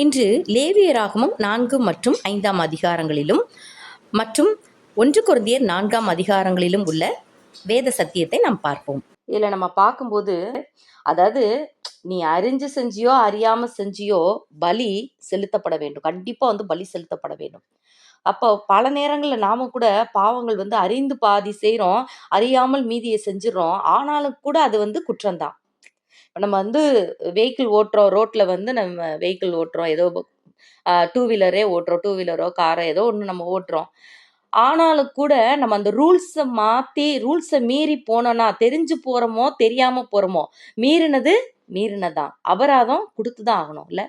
இன்று லேவியராகமம் 4 மற்றும் 5ஆம் அதிகாரங்களிலும் மற்றும் 1 கொரிந்தியர் 4ஆம் அதிகாரங்களிலும் உள்ள வேத சத்தியத்தை நாம் பார்ப்போம். இதில் நம்ம பார்க்கும்போது, அதாவது நீ அறிஞ்சு செஞ்சியோ அறியாம செஞ்சியோ பலி செலுத்தப்பட வேண்டும். கண்டிப்பா பலி செலுத்தப்பட வேண்டும். அப்போ பல நேரங்களில் நாம கூட பாவங்கள் அறிந்து பாதி செய்கிறோம், அறியாமல் மீதியை செஞ்சிடறோம். ஆனாலும் கூட அது குற்றம்தான். இப்போ நம்ம வெஹிக்கிள் ஓட்டுறோம், ரோட்டில் நம்ம வெஹிக்கிள் ஓட்டுறோம், ஏதோ டூ வீலரே ஓட்டுறோம், டூ வீலரோ காரோ ஏதோ ஒன்று நம்ம ஓட்டுறோம். ஆனாலும் கூட நம்ம அந்த ரூல்ஸை மாற்றி ரூல்ஸை மீறி போனோன்னா, தெரிஞ்சு போகிறோமோ தெரியாமல் போகிறோமோ, மீறினதான் அபராதம் கொடுத்து தான் ஆகணும் இல்லை?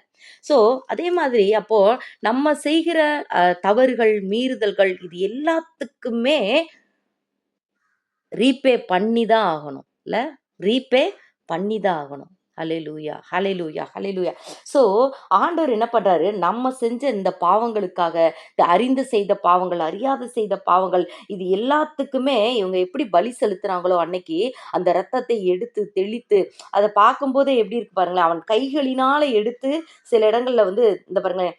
ஸோ அதே மாதிரி அப்போ நம்ம செய்கிற தவறுகள், மீறுதல்கள் இது எல்லாத்துக்குமே ரீபே பண்ணி தான் ஆகணும் இல்லை? ரீபே பண்ணி தான் ஆகணும். ஹல்லேலூயா, ஹல்லேலூயா, ஹல்லேலூயா. ஸோ ஆண்டவர் என்ன பண்ணுறாரு, நம்ம செஞ்ச இந்த பாவங்களுக்காக, இந்த அறிந்து செய்த பாவங்கள், அறியாது செய்த பாவங்கள், இது எல்லாத்துக்குமே இவங்க எப்படி பலி செலுத்துனாங்களோ அன்னைக்கு, அந்த இரத்தத்தை எடுத்து தெளித்து அதை பார்க்கும்போதே எப்படி இருக்கு பாருங்களேன். அவன் கைகளினால எடுத்து சில இடங்கள்ல இந்த பாருங்களேன்,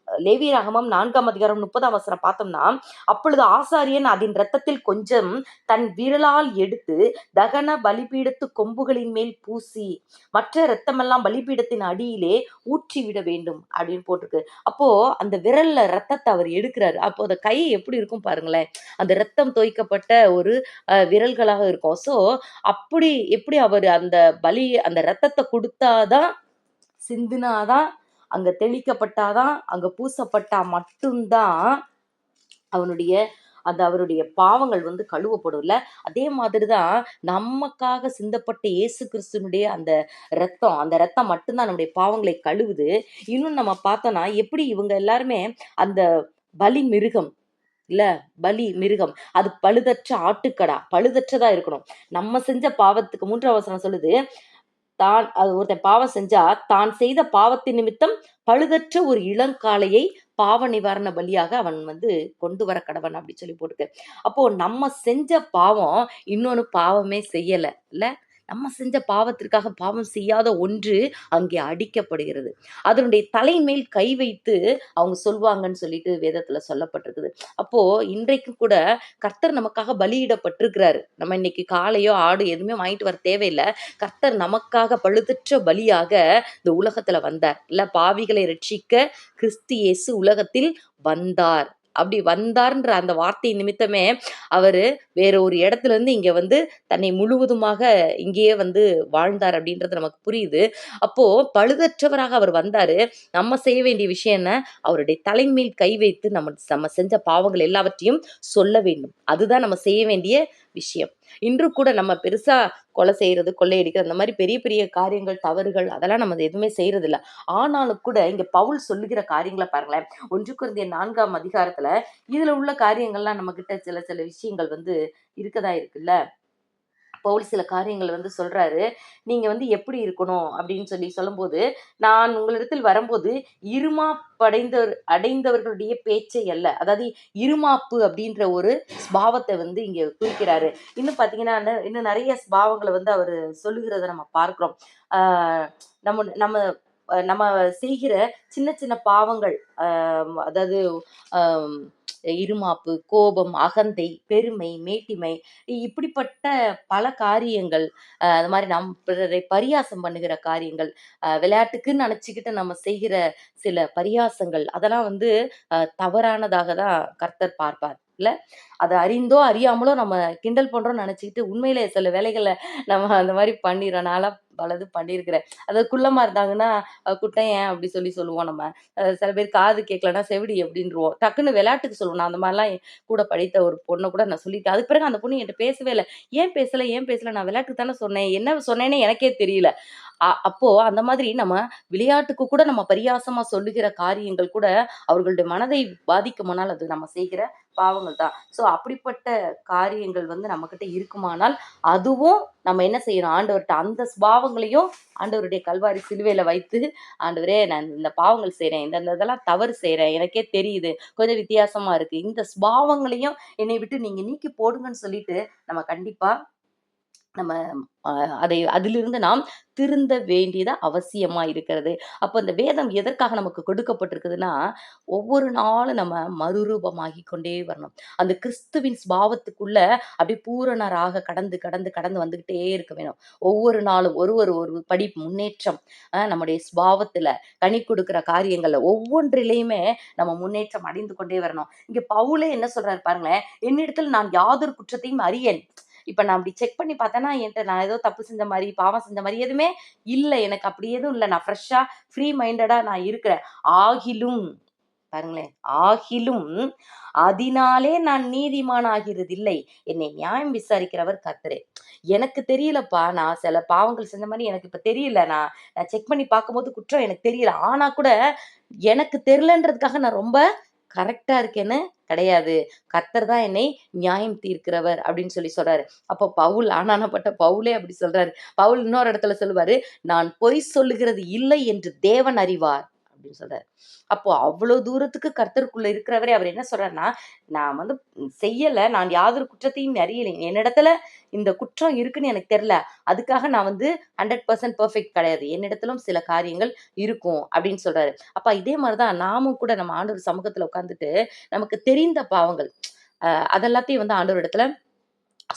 லேவியராகமம் 4ஆம் அதிகாரம் 30ஆம் வசனம் பார்த்தோம்னா, அப்பொழுது ஆசாரியன் அதன் இரத்தத்தில் கொஞ்சம் தன் விரலால் எடுத்து தகன பலிபீடத்து கொம்புகளின் மேல் பூசி மற்ற இரத்தமெல்லாம் பலிபீடத்தின் அடியிலே ஊற்றிவிட வேண்டும் அப்படின்னு போட்டிருக்கு. அப்போ அந்த விரல்ல இரத்தத்தை அவர் எடுக்கிறாரு. அப்போ அந்த கை எப்படி இருக்கும் பாருங்களேன், அந்த இரத்தம் தோய்க்கப்பட்ட ஒரு விரல்களாக இருக்கும். ஸோ அப்படி எப்படி அவர் அந்த அந்த இரத்தத்தை கொடுத்தாதான், சிந்தினாதான், அங்க தெளிக்கப்பட்டாதான், அங்க பூசப்பட்டா மட்டும்தான் அவருடைய பாவங்கள் கழுவப்படும்ல. அதே மாதிரிதான் நமக்காக சிந்தப்பட்ட இயேசு கிறிஸ்துனுடைய அந்த இரத்தம் மட்டும்தான் நம்முடைய பாவங்களை கழுவுது. இன்னும் நம்ம பார்த்தோம்னா, எப்படி இவங்க எல்லாருமே அந்த பலி மிருகம் இல்ல, பலி மிருகம் அது பழுதற்ற ஆட்டுக்கடா, பழுதற்றதா இருக்கணும். நம்ம செஞ்ச பாவத்துக்கு 3ஆம் வசனம் சொல்லுது, ஒருத்தன் பாவம் செஞ்சா தான் செய்த பாவத்தின் நிமித்தம் பழுதற்ற ஒரு இளங்காளையை பாவ நிவாரண பலியாக அவன் கொண்டு வர கடவன் அப்படி சொல்லி போட்டுருக்கு. அப்போ நம்ம செஞ்ச பாவம் இன்னொன்னு பாவமே செய்யல இல்ல, நம்ம செஞ்ச பாவத்திற்காக பாவம் செய்யாத ஒன்று அங்கே அடிக்கப்படுகிறது. அதனுடைய தலைமேல் கை வைத்து அவங்க சொல்வாங்கன்னு சொல்லிட்டு வேதத்துல சொல்லப்பட்டிருக்குது. அப்போ இன்றைக்கு கூட கர்த்தர் நமக்காக பலியிடப்பட்டிருக்கிறாரு. நம்ம இன்னைக்கு காளையோ ஆடு எதுவுமே வாங்கிட்டு வர தேவையில்லை. கர்த்தர் நமக்காக பழுதற்ற பலியாக இந்த உலகத்துல வந்தார் இல்ல. பாவிகளை ரட்சிக்க கிறிஸ்து இயேசு உலகத்தில் வந்தார். அப்படி வந்தார்ன்ற அந்த வார்த்தை நிமித்தமே அவரு வேற ஒரு இடத்துல இருந்து இங்க தன்னை முழுவதுமாக இங்கேயே வாழ்ந்தார் அப்படின்றது நமக்கு புரியுது. அப்போ பழுதற்றவராக அவர் வந்தாரு. நம்ம செய்ய வேண்டிய விஷயம் என்ன, அவருடைய தலைமையில் கை வைத்து நம்ம செஞ்ச பாவங்கள் எல்லாவற்றையும் சொல்ல வேண்டும். அதுதான் நம்ம செய்ய வேண்டிய விஷயம். இன்று கூட நம்ம பெருசா கொலை செய்யறது, கொள்ளையடிக்கிறது, அந்த மாதிரி பெரிய பெரிய காரியங்கள், தவறுகள் அதெல்லாம் நம்ம எதுவுமே செய்யறது இல்லை. ஆனாலும் கூட இங்க பவுல் சொல்லுகிற காரியங்களை பாருங்களேன். 1 கொரிந்தியர் 4ஆம் அதிகாரத்துல இதுல உள்ள காரியங்கள்லாம் நம்ம கிட்ட சில சில விஷயங்கள் இருக்கதா இருக்குல்ல. பவுல் சில காரியங்கள் சொல்றாரு. நீங்க எப்படி இருக்கணும் அப்படின்னு சொல்லும்போது, நான் உங்களிடத்தில் வரும்போது அடைந்தவர்களுடைய பேச்சை அல்ல, அதாவது இருமாப்பு அப்படின்ற ஒரு ஸ்பாவத்தை இங்க குறிக்கிறாரு. இன்னும் பாத்தீங்கன்னா இன்னும் நிறைய ஸ்பாவங்களை அவரு சொல்லுகிறத நம்ம பார்க்கிறோம். நம்ம நம்ம நம்ம செய்கிற சின்ன சின்ன பாவங்கள், அதாவது இருமாப்பு, கோபம், அகந்தை, பெருமை, மேட்டிமை, இப்படிப்பட்ட பல காரியங்கள், அது மாதிரி பிறரை பரியாசம் பண்ணுகிற காரியங்கள், விளையாட்டுக்குன்னு நினச்சிக்கிட்டு நம்ம செய்கிற சில பரியாசங்கள், அதெல்லாம் தவறானதாக தான் கர்த்தர் பார்ப்பார் இல்லை. அதை அறிந்தோ அறியாமலோ நம்ம கிண்டல் பண்ணுறோம்னு நினச்சிக்கிட்டு உண்மையிலே சில வேலைகளை நம்ம அந்த மாதிரி பண்ணிடுறோம். நான்லாம் பலது பண்ணியிருக்கிறேன். அதாவது குள்ளமாக இருந்தாங்கன்னா குட்டையன் அப்படி சொல்லுவோம். நம்ம சில பேர் காது கேட்கலன்னா செவிடி அப்படின்றவோம். டக்குன்னு விளையாட்டுக்கு சொல்லுவோம். நான் அந்த மாதிரிலாம் கூட படித்த ஒரு பொண்ணை கூட நான் சொல்லிட்டேன். அதுக்கு பிறகு அந்த பொண்ணு என்கிட்ட பேசவே இல்லை. ஏன் பேசலை, நான் விளையாட்டுக்கு தானே சொன்னேன், என்ன சொன்னேன்னு எனக்கே தெரியல. அப்போ அந்த மாதிரி நம்ம விளையாட்டுக்கு கூட நம்ம பரியாசமா சொல்லுகிற காரியங்கள் கூட அவர்களுடைய மனதை பாதிக்குமானால் அது நம்ம செய்கிற பாவங்கள் தான். ஸோ அப்படிப்பட்ட காரியங்கள் நம்ம கிட்ட இருக்குமானால் அதுவும் நம்ம என்ன செய்யணும், ஆண்டவர்கிட்ட அந்த ஸ்பாவங்களையும் ஆண்டவருடைய கல்வாரி சிலுவையில வைத்து, ஆண்டவரே நான் இந்த பாவங்கள் செய்கிறேன், இதெல்லாம் தவறு செய்கிறேன், எனக்கே தெரியுது, கொஞ்சம் வித்தியாசமா இருக்கு, இந்த ஸ்பாவங்களையும் என்னை விட்டு நீங்க நீக்கி போடுங்கன்னு சொல்லிட்டு நம்ம கண்டிப்பா நம்ம அதிலிருந்து நாம் திருந்த வேண்டியது அவசியமா இருக்கிறது. அப்ப இந்த வேதம் எதற்காக நமக்கு கொடுக்கப்பட்டிருக்குதுன்னா, ஒவ்வொரு நாளும் நம்ம மறுரூபமாகிக் கொண்டே வரணும். அந்த கிறிஸ்துவின் சுபாவத்துக்குள்ள அப்படியே பூரணராக கடந்து, கடந்து, கடந்து வந்துகிட்டே இருக்க வேணும். ஒவ்வொரு நாளும் ஒரு படி முன்னேற்றம். நம்முடைய சுபாவத்துல, கனி கொடுக்கிற காரியங்கள்ல ஒவ்வொன்றிலேயுமே நம்ம முன்னேற்றம் அடைந்து கொண்டே வரணும். இங்க பவுலே என்ன சொல்றாரு பாருங்களேன், "என்னிடத்தில் நான் யாதொரு குற்றத்தையும் அறியேன்." இப்ப நான் அப்படி செக் பண்ணி பார்த்தேன்னா, என்ட்ட நான் ஏதோ தப்பு செஞ்ச மாரி, பாவம் செஞ்ச மாரி எதுவுமே இல்ல. எனக்கு அப்படி எதுவும் இல்ல. நான் ஃப்ரெஷ்ஷா, ஃப்ரீ மைண்டடா நான் இருக்கிறேன். ஆகிலும் பாருங்களேன், ஆகிலும் அதினாலே நான் நீதிமான் ஆகிறதில்லை. என்னை நியாயம் விசாரிக்கிறவர் கர்த்தரே. எனக்கு தெரியலப்பா. நான் சில பாவங்கள் செஞ்ச மாரி எனக்கு இப்ப தெரியல. நான் நான் செக் பண்ணி பார்க்கும்போது குற்றம் எனக்கு தெரியல. ஆனா கூட எனக்கு தெரியலன்றதுக்காக நான் ரொம்ப கரெக்ட்டா இருக்கேன்னு கிடையாது. கர்த்தர் தான் என்னை நியாயம் தீர்க்கிறவர் அப்படின்னு சொல்றாரு. அப்போ பவுல் ஆனானப்பட்ட பவுலே அப்படி சொல்றாரு. பவுல் இன்னொரு இடத்துல சொல்லுவாரு, "நான் பொய் சொல்லுகிறது இல்லை என்று தேவன் அறிவார்." அப்படின்னு சொல்றாரு. அப்போ அவ்வளோ தூரத்துக்கு கர்த்தருக்குள்ள இருக்கிறவரே அவர் என்ன சொல்றாருன்னா, நான் வந்து செய்யல. நான் யாதொரு குற்றத்தையும் அறியலை. என்னிடத்துல இந்த குற்றம் இருக்குன்னு எனக்கு தெரியல. அதுக்காக நான் வந்து 100% பெர்ஃபெக்ட் கிடையாது. என்னிடத்திலும் சில காரியங்கள் இருக்கும் அப்படின்னு சொல்றாரு. அப்ப இதே மாரி தான் நாமும் கூட நம்ம ஆண்டவர் சமூகத்துல உட்கார்ந்துட்டு, நமக்கு தெரிந்த பாவங்கள் அதெல்லாத்தையும் வந்து ஆண்டவரிடத்துல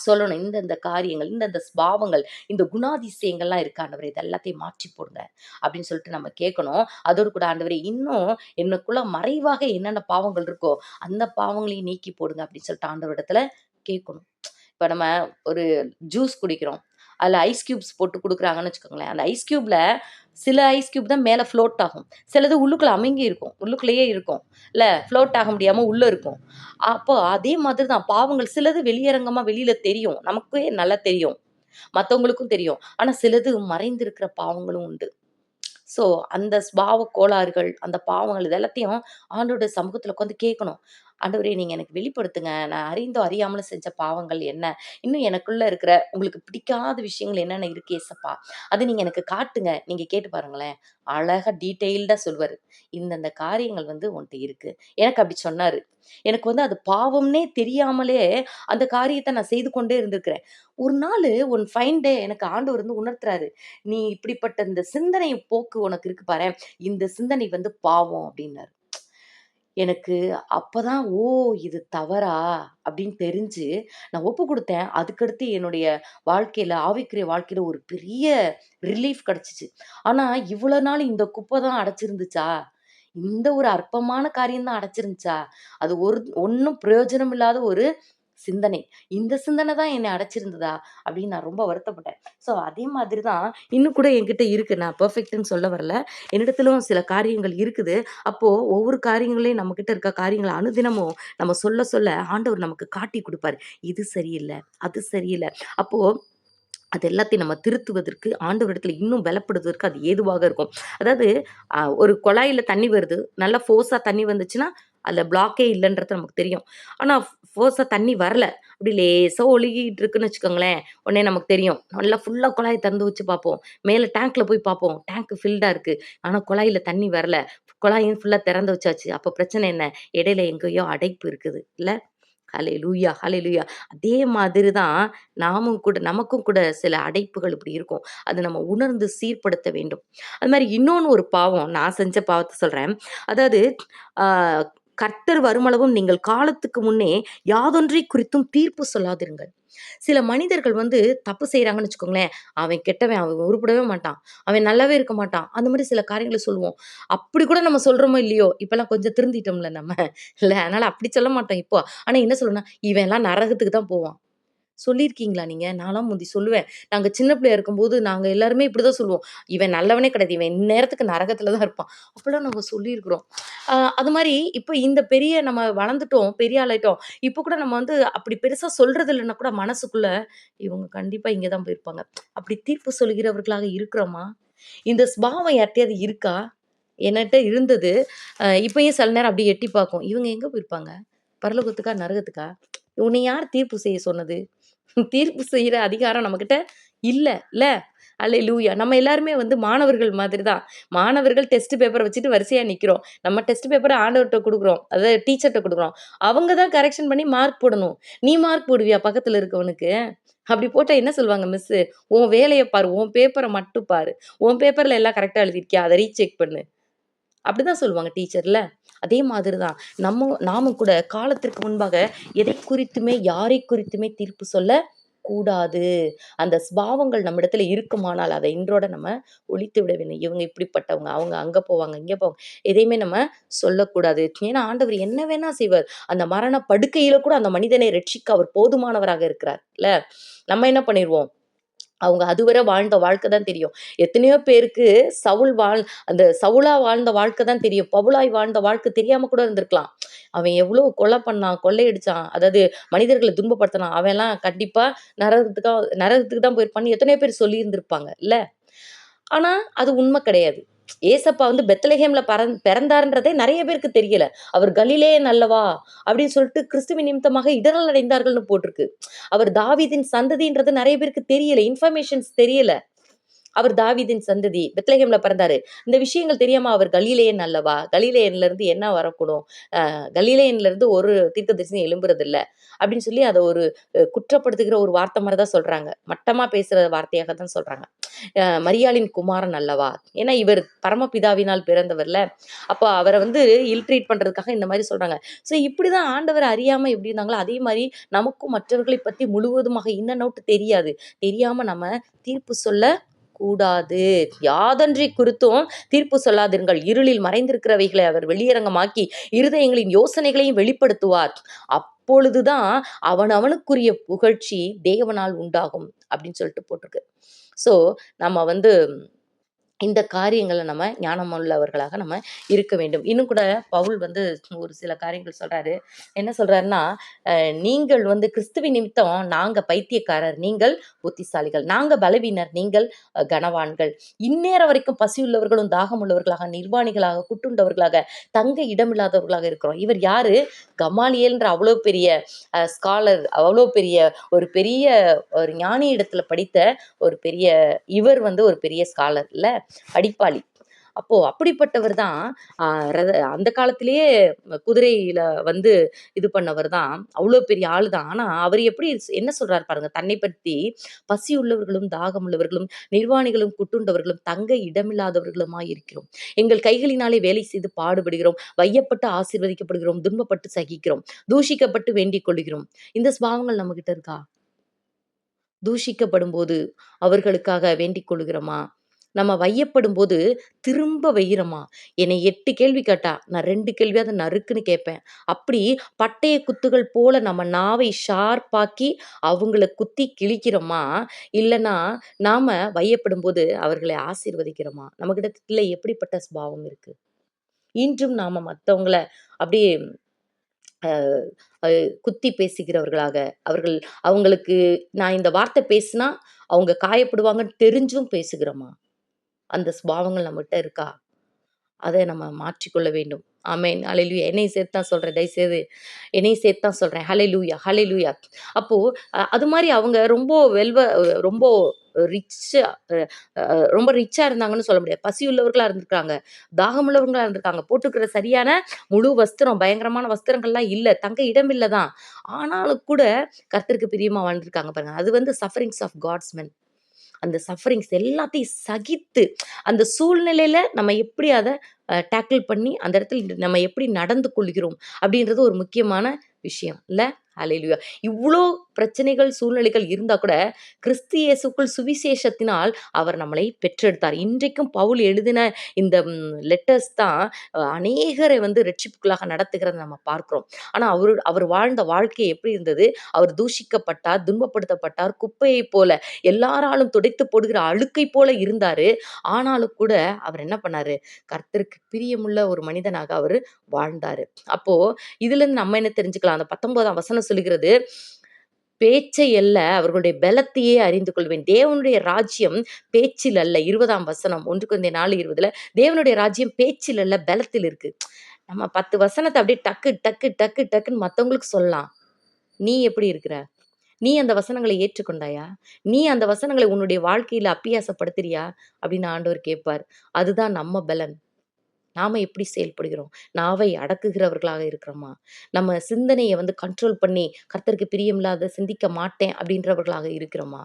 சொல்லணும். இந்த காரியங்கள், இந்த சுபாவங்கள், இந்த குணாதிசயங்கள்லாம் இருக்கு ஆண்டவரே, இது எல்லாத்தையும் மாற்றி போடுங்க. அப்படின்னு சொல்லிட்டு நம்ம கேட்கணும். அதோடு கூட ஆண்டவரே, இன்னும் எனக்குள்ள மறைவாக என்னென்ன பாவங்கள் இருக்கோ, அந்த பாவங்களையும் நீக்கி போடுங்க அப்படின்னு சொல்லிட்டு ஆண்டவரிடத்துல கேட்கணும். இப்ப நம்ம ஒரு ஜூஸ் குடிக்கிறோம். அதுல ஐஸ் கியூப்ஸ் போட்டு குடுக்குறாங்கன்னு வச்சுக்கோங்களேன். அந்த ஐஸ் கியூப்ல சில ஐஸ் கியூப் தான் மேல ஃப்ளோட் ஆகும். சிலது உள்ளுக்குள்ள அமுங்கி இருக்கும். உள்ளுக்குள்ளேயே இருக்கும். இல்ல ஃப்ளோட் ஆக முடியாம உள்ள இருக்கும். அப்போ அதே மாதிரி தான் பாவங்கள் சிலது வெளியரங்கமா வெளியில தெரியும். நமக்கே நல்லா தெரியும். மத்தவங்களுக்கும் தெரியும். ஆனா சிலது மறைந்திருக்கிற பாவங்களும் உண்டு. ஸோ, அந்த சுபாவ கோளாறுகள், அந்த பாவங்கள் இது எல்லாத்தையும் ஆண்டவருடைய சமூகத்துல உட்காந்து கேட்கணும். ஆண்டவரே நீங்க எனக்கு வெளிப்படுத்துங்க. நான் அறிந்தோ அறியாமலோ செஞ்ச பாவங்கள் என்ன? இன்னும் எனக்குள்ள இருக்கிற உங்களுக்கு பிடிக்காத விஷயங்கள் என்னென்ன இருக்கு ஏசப்பா? அத நீங்க எனக்கு காட்டுங்க. நீங்க கேட்டு பாருங்களேன். அழகா டீட்டெயில்டா சொல்வாரு. இந்தந்த காரியங்கள் வந்து உன்ட்ட இருக்கு. எனக்கு அப்படி சொன்னாரு. எனக்கு வந்து அது பாவம்னே தெரியாமலே அந்த காரியத்த நான் செய்து கொண்டே இருந்திருக்கிறேன். ஒரு நாளு ஒன் ஃபைன் டே எனக்கு ஆண்டவர் வந்து உணர்த்துறாரு. நீ இப்படிப்பட்ட இந்த சிந்தனை போக்கு உனக்கு இருக்கு பாரேன். இந்த சிந்தனை வந்து பாவம் அப்டின்னாரு. எனக்கு அப்பதான், ஓ! இது தவறா? அப்படின்னு தெரிஞ்சு, நான் ஒப்பு குடுத்தேன். அதுக்கடுத்து என்னுடைய வாழ்க்கையில, ஆவிக்குரிய வாழ்க்கையில ஒரு பெரிய ரிலீஃப் கிடைச்சுச்சு. ஆனா, இவ்வளோ நாள் இந்த குப்ப தான் அடைச்சிருந்துச்சா? இந்த ஒரு அற்பமான காரியம் தான் அடைச்சிருந்துச்சா? அது ஒண்ணும் பிரயோஜனம் இல்லாத ஒரு சிந்தனை. இந்த சிந்தனை தான் என்னை அடைச்சிருந்ததா? அப்படின்னு நான் ரொம்ப வருத்தப்பட்டேன். ஸோ, அதே மாதிரி தான் இன்னும் கூட என்கிட்ட இருக்கு. நான் பெர்ஃபெக்ட்ன்னு சொல்ல வரல. என்னிடத்திலும் சில காரியங்கள் இருக்குது. அப்போ ஒவ்வொரு காரியங்களையும் நம்மகிட்ட இருக்க காரியங்கள அனுதினமும் நம்ம சொல்ல சொல்ல ஆண்டவர் நமக்கு காட்டி குடுப்பாரு. இது சரியில்ல, அது சரியில்ல. அப்போ அது எல்லாத்தையும் நம்ம திருத்துவதற்கு ஆண்டவரிடத்துல இன்னும் பலப்படுவதற்கு அது ஏதுவாக இருக்கும். அதாவது ஒரு குழாயில தண்ணி வருது. நல்லா ஃபோர்ஸா தண்ணி வந்துச்சுன்னா, அதுல பிளாக்கே இல்லன்றது நமக்கு தெரியும். ஆனா ஃபோர்ஸா தண்ணி வரல. அப்படி லேசா ஒழுகிட்டு இருக்குன்னு வச்சுக்கோங்களேன், உடனே நமக்கு தெரியும். நல்லா ஃபுல்லா குழாய திறந்து வச்சு பார்ப்போம். மேல டேங்க்ல போய் பார்ப்போம். டேங்க் ஃபில்டா இருக்கு. ஆனா குழாயில தண்ணி வரல. குழாயும் ஃபுல்லா திறந்து வச்சாச்சு. அப்ப பிரச்சனை என்ன? இடையில எங்கேயோ அடைப்பு இருக்குது. இல்ல? ஹல்லேலூயா! ஹல்லேலூயா! அதே மாதிரி தான் நமக்கும் கூட சில அடைப்புகள் இப்படி இருக்கும். அத நம்ம உணர்ந்து சீர்படுத்த வேண்டும். அது மாரி இன்னொன்னு ஒரு பாவம், நான் செஞ்ச பாவத்த சொல்றேன். அதாவது ஆ கர்த்தர் வருமளவும் நீங்கள் காலத்துக்கு முன்னே யாதொன்றை குறித்தும் தீர்ப்பு சொல்லாதிருங்கள். சில மனிதர்கள் வந்து தப்பு செய்றாங்கன்னு வச்சுக்கோங்களேன், அவன் கெட்டவன், அவன் உருப்படவே மாட்டான். அவன் நல்லாவே இருக்க மாட்டான். அந்த மாரி சில காரியங்கள சொல்லுவோம். அப்படி கூட நம்ம சொல்றோமோ இல்லையோ, இப்பலாம் கொஞ்சம் திருந்திட்டோம்ல நம்ம. இல்ல அதனால அப்படி சொல்ல மாட்டோம் இப்போ. ஆனா என்ன சொல்லுவோம்னா, இவன்லாம் நரகத்துக்கு தான் போவான். சொல்லியிருக்கீங்களா நீங்க? நான்லாம் முந்தி சொல்லுவேன். நாங்க சின்ன பிள்ளையா இருக்கும்போது, நாங்க எல்லாருமே இப்படிதான் சொல்லுவோம். "இவன் நல்லவனே கிடையாது. இவன் இந்நேரத்துக்கு நரகத்துல தான் இருப்பான்." அப்பலாம் நாங்க சொல்லியிருக்கிறோம். அது மாரி இப்ப இந்த பெரிய நம்ம வளர்ந்துட்டோம், பெரிய ஆளாயிட்டோம். இப்ப கூட நம்ம வந்து அப்படி பெருசா சொல்றது இல்லன்னா கூட மனசுக்குள்ள, "இவங்க கண்டிப்பா இங்க தான் போயிருப்பாங்க." அப்படி தீர்ப்பு சொல்கிறவர்களாக இருக்கிறோமா? இந்த சுபாவம் யார்ட்டயாவது இருக்கா? என்னட்ட இருந்தது. இப்பயும் சில நேரம் அப்படியே எட்டி பார்க்கும். இவங்க எங்க போயிருப்பாங்க? பரலோகத்துக்கா? நரகத்துக்கா? உன்னை யார் தீர்ப்பு செய்ய சொன்னது? தீர்ப்பு செய்ற அதிகாரம் நம்மகிட்ட இல்ல, இல்ல. அல்லேலூயா! நம்ம எல்லாருமே வந்து மாணவர்கள் மாதிரி தான். மாணவர்கள் டெஸ்ட் பேப்பர வச்சுட்டு வரிசையா நிக்கிறோம். நம்ம டெஸ்ட் பேப்பர ஆண்டவர்ட்ட குடுக்குறோம். அதாவது டீச்சர்ட்ட குடுக்குறோம். அவங்க தான் கரெக்ஷன் பண்ணி மார்க் போடணும். நீ மார்க் போடுவியா பக்கத்துல இருக்கவனுக்கு? அப்படி போட்டா என்ன சொல்லுவாங்க மிஸ்ஸு? "உன் வேலைய பாரு. உன் பேப்பர மட்டும் பாரு. உன் பேப்பர்ல எல்லாம் கரெக்ட்டா எழுதியிருக்கியா? அத ரீசெக் பண்ணு." அப்படிதான் சொல்லுவாங்க டீச்சர்ல. அதே மாதிரி தான். நாமும் கூட காலத்திற்கு முன்பாக எதை குறித்துமே, யாரை குறித்துமே தீர்ப்பு சொல்லக் கூடாது. அந்த சுபாவங்கள் நம்மிடத்துல இருக்குமானால், அதை இன்றோட நம்ம ஒழித்து விட வேண்டும். இவங்க இப்படிப்பட்டவங்க, அவங்க அங்க போவாங்க, இங்க போவாங்க. எதையுமே நம்ம சொல்லக்கூடாது. ஏன்னா ஆண்டவர் என்ன வேணா செய்வார். அந்த மரண படுக்கையில கூட அந்த மனிதனை ரட்சிக்க அவர் போதுமானவராக இருக்கிறார். இல்ல? நம்ம என்ன பண்ணிருவோம்? அவங்க அதுவரை வாழ்ந்த வாழ்க்கை தான் தெரியும். எத்தனையோ பேருக்கு அந்த சவுலா வாழ்ந்த வாழ்க்கை தான் தெரியும். பவுலாய் வாழ்ந்த வாழ்க்கை தெரியாம கூட இருந்திருக்கலாம். அவன் எவ்வளோ கொலை பண்ணான், கொள்ளையடிச்சான், அதாவது மனிதர்கள துன்பப்படுத்துனான். அவன்லாம் கண்டிப்பா நரகத்துக்கு தான் போயிருப்பான்னு எத்தனையோ பேர் சொல்லியிருந்திருப்பாங்க இல்ல? ஆனா, அது உண்மை கிடையாது. ஏசப்பா வந்து பெத்லகேம்ல பிறந்தாருன்றதே நெறைய பேருக்கு தெரியல. அவர் கலிலேயன் அல்லவா? அப்படின்னு சொல்லிட்டு கிறிஸ்துவின் நிமித்தமாக இடறல் அடைந்தார்கள்னு போட்டிருக்கு. அவர் தாவீதின் சந்ததின்றது நெறைய பேருக்கு தெரியல. இன்ஃபர்மேஷன்ஸ் தெரியல. அவர் தாவீதின் சந்ததி. பெத்லகேம்ல பிறந்தாரு. இந்த விஷயங்கள் தெரியாம அவர் கலிலேயன் அல்லவா? கலிலேயன்ல இருந்து என்ன வரக்கூடும்? கலிலேயன்ல இருந்து ஒரு தீர்க்கதரிசியும் எழும்புறதில்ல. அப்படின்னு சொல்லி அத ஒரு குற்றப்படுத்துகிற ஒரு வார்த்தை மாரி தான் சொல்றாங்க. மட்டமா பேசுற வார்த்தையாக தான் சொல்றாங்க. மரியாளின் குமாரன் அல்லவா? ஏன்னா இவர் பரமபிதாவினால் பிறந்தவர்ல. அப்ப அவர வந்து இல்ட்ரீட் பண்றதுக்காக இந்த மாரி சொல்றாங்க. ஸோ இப்படிதான் ஆண்டவர் அறியாம எப்படி இருந்தாங்களோ, அதே மாரி நமக்கும் மற்றவர்களை பத்தி முழுவதுமாக இன் அண்ட் அவுட் தெரியாது. தெரியாம நம்ம தீர்ப்பு சொல்ல கூடாது. யாதொன்றை குறித்தும் தீர்ப்பு சொல்லாதிருங்கள். இருளில் மறைந்திருக்கிறவைகளை அவர் வெளியரங்கமாக்கி, இருதயங்களின் யோசனைகளையும் வெளிப்படுத்துவார். அப்பொழுதுதான் அவனவனுக்குரிய புகழ்ச்சி தேவனால் உண்டாகும். அப்படின்னு சொல்லிட்டு போட்டிருக்கு. ஸோ நம்ம வந்து இந்த காரியங்கள்ல நம்ம ஞானமுள்ளவர்களாக நம்ம இருக்க வேண்டும். இன்னும் கூட பவுல் வந்து ஒரு சில காரியங்கள் சொல்றாரு. என்ன சொல்றாருன்னா, நீங்கள் வந்து கிறிஸ்துவின் நிமித்தம் நாங்க பைத்தியக்காரர், நீங்கள் புத்திசாலிகள். நாங்க பலவீனர், நீங்கள் கனவான்கள். இந்நேரம் வரைக்கும் பசியுள்ளவர்களும், தாகம் உள்ளவர்களாக, நிர்வாணிகளாக, குட்டுண்டவர்களாக, தங்க இடமில்லாதவர்களாக இருக்கிறோம். இவர் யாரு? கமாலியேல்ன்ற அவ்வளோ பெரிய ஸ்காலர், அவ்வளோ பெரிய ஒரு பெரிய ஒரு ஞானி இடத்துல படித்த ஒரு பெரிய இவர் வந்து ஒரு பெரிய ஸ்காலர் இல்ல? படிப்பாளி. அப்போ அப்படிப்பட்டவர் தான் அ அந்த காலத்திலேயே குதிரையில வந்து இது பண்ணவர் தான். அவ்வளோ பெரிய ஆளு தான். ஆனா, அவரு எப்படி என்ன சொல்றாரு பாருங்க. தன்னை பத்தி "பசி உள்ளவர்களும், தாகம் உள்ளவர்களும், நிர்வாணிகளும், குட்டுண்டவர்களும், தங்க இடமில்லாதவர்களுமாய் இருக்கிறோம். எங்கள் கைகளினாலே வேலை செய்து பாடுபடுகிறோம். வையப்பட்டு ஆசீர்வதிக்கப்படுகிறோம். துன்பப்பட்டு சகிக்கிறோம். தூஷிக்கப்பட்டு வேண்டிக் கொள்கிறோம்." இந்த சுபாவங்கள் நம்மகிட்ட இருக்கா? தூஷிக்கப்படும்போது அவர்களுக்காக வேண்டிக் கொள்கிறோமா? நம்ம வையப்படும்போது திரும்ப வையிறோமா? என்னை 8 கேள்வி கேட்டா, நான் 2 கேள்வியாவது நறுக்குன்னு கேட்பேன். அப்படி பட்டய குத்துகள் போல நம்ம நாவை ஷார்ப்பாக்கி அவங்கள குத்தி கிழிக்கிறோமா? இல்லன்னா, நாம வையப்படும்போது அவர்களை ஆசீர்வதிக்கிறோமா? நம்மகிட்ட எப்படிப்பட்ட சுபாவம் இருக்கு? இன்றும் நாம மத்தவங்கள அப்படியே அ அ குத்தி பேசுகிறவர்களாக, அவங்களுக்கு நான் இந்த வார்த்தை பேசினா, அவங்க காயப்படுவாங்கன்னு தெரிஞ்சும் பேசுகிறோமா? அந்த சுபாவங்கள் நம்மகிட்ட இருக்கா? அத நம்ம மாற்றிக்கொள்ள வேண்டும். ஆமென். ஹல்லேலூயா. என்னையும் சேர்த்து தான் சொல்றேன். தயவுசெய்து என்னையும் சேர்த்து தான் சொல்றேன். ஹல்லேலூயா, ஹல்லேலூயா. அப்போ அது மாரி அவங்க ரொம்ப ரிச்சா அ அ ரொம்ப ரிச்சா இருந்தாங்கன்னு சொல்ல முடியாது. பசியுள்ளவர்களா இருந்திருக்காங்க. தாகமுள்ளவங்களா இருந்திருக்காங்க. போட்டுக்கிற சரியான முழு வஸ்திரம், பயங்கரமான வஸ்திரங்கள்லாம் இல்ல. தங்க இடமில்ல தான். ஆனாலும் கூட கர்த்தருக்கு பிரியமா வாழ்ந்திருக்காங்க பாருங்க. அது வந்து சஃபரிங்ஸ் ஆஃப் காட்ஸ் மென். அந்த சஃபரிங்ஸ் எல்லாத்தையும் சகித்து, அந்த சூழ்நிலையில நம்ம எப்படி அத டேக்கிள் பண்ணி, அந்த இடத்துல நம்ம எப்படி நடந்து கொள்கிறோம் அப்படின்றது ஒரு முக்கியமான விஷயம் இல்ல? ஹல்லேலூயா! இவ்ளோ பிரச்சனைகள், சூழ்நிலைகள் இருந்தா கூட, கிறிஸ்து இயேசுக்குள் சுவிசேஷத்தினால் அவர் நம்மளை பெற்றெடுத்தார். இன்றைக்கும் பவுல் எழுதின இந்த லெட்டர்ஸ் தான் அநேகரை வந்து ரட்சிப்புக்குள்ளாக நடத்துகிறத நம்ம பார்க்கிறோம். ஆனா அவர் வாழ்ந்த வாழ்க்கை எப்படி இருந்தது? அவர் தூஷிக்கப்பட்டார், துன்பப்படுத்தப்பட்டார், குப்பையைப் போல எல்லாராலும் துடைத்து போடுகிற அழுக்கை போல இருந்தாரு. ஆனாலும் கூட அவர் என்ன பண்ணாரு? கர்த்தருக்கு பிரியமுள்ள ஒரு மனிதனாக அவரு வாழ்ந்தாரு. அப்போ இதுலருந்து நம்ம என்ன தெரிஞ்சுக்கலாம்? அந்த 19ஆம் வசனம் சொல்லுகிறது, பேச்சை அல்ல அவர்களுடைய பெலத்தையே அறிந்து கொள்வேன். தேவனுடைய ராஜ்யம் பேச்சில் அல்ல. 20ஆம் வசனம் 1 கொரிந்தியர் 4:20 தேவனுடைய ராஜ்யம் பேச்சில் அல்ல பெலத்தில் இருக்கு. நம்ம 10 வசனத்த அப்படியே டக்கு, டக்கு, டக்கு, டக்குன்னு மத்தவங்களுக்கு சொல்லலாம். நீ எப்படி இருக்கிற? நீ அந்த வசனங்களை ஏற்றுக்கொண்டாயா? நீ அந்த வசனங்களை உன்னுடைய வாழ்க்கையில அப்பியாசப்படுத்துறியா? அப்படின்னு ஆண்டவர் கேட்பார். அதுதான் நம்ம பலன். நாம எப்படி செயல்படுகிறோம்? நாவை அடக்குகிறவர்களாக இருக்கிறோமா? நம்ம சிந்தனைய வந்து கண்ட்ரோல் பண்ணி, கர்த்தருக்கு பிரியமில்லாத சிந்திக்க மாட்டேன் அப்படின்றவர்களாக இருக்கிறோமா?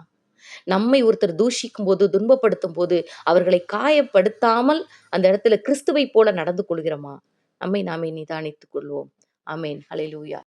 நம்மை ஒருத்தர் தூஷிக்கும்போது, துன்பப்படுத்தும்போது, அவர்களை காயப்படுத்தாமல் அந்த இடத்துல கிறிஸ்துவைப் போல நடந்து கொள்கிறோமா? நம்மை நாமே நிதானித்துக் கொள்வோம். ஆமென். அல்லேலூயா.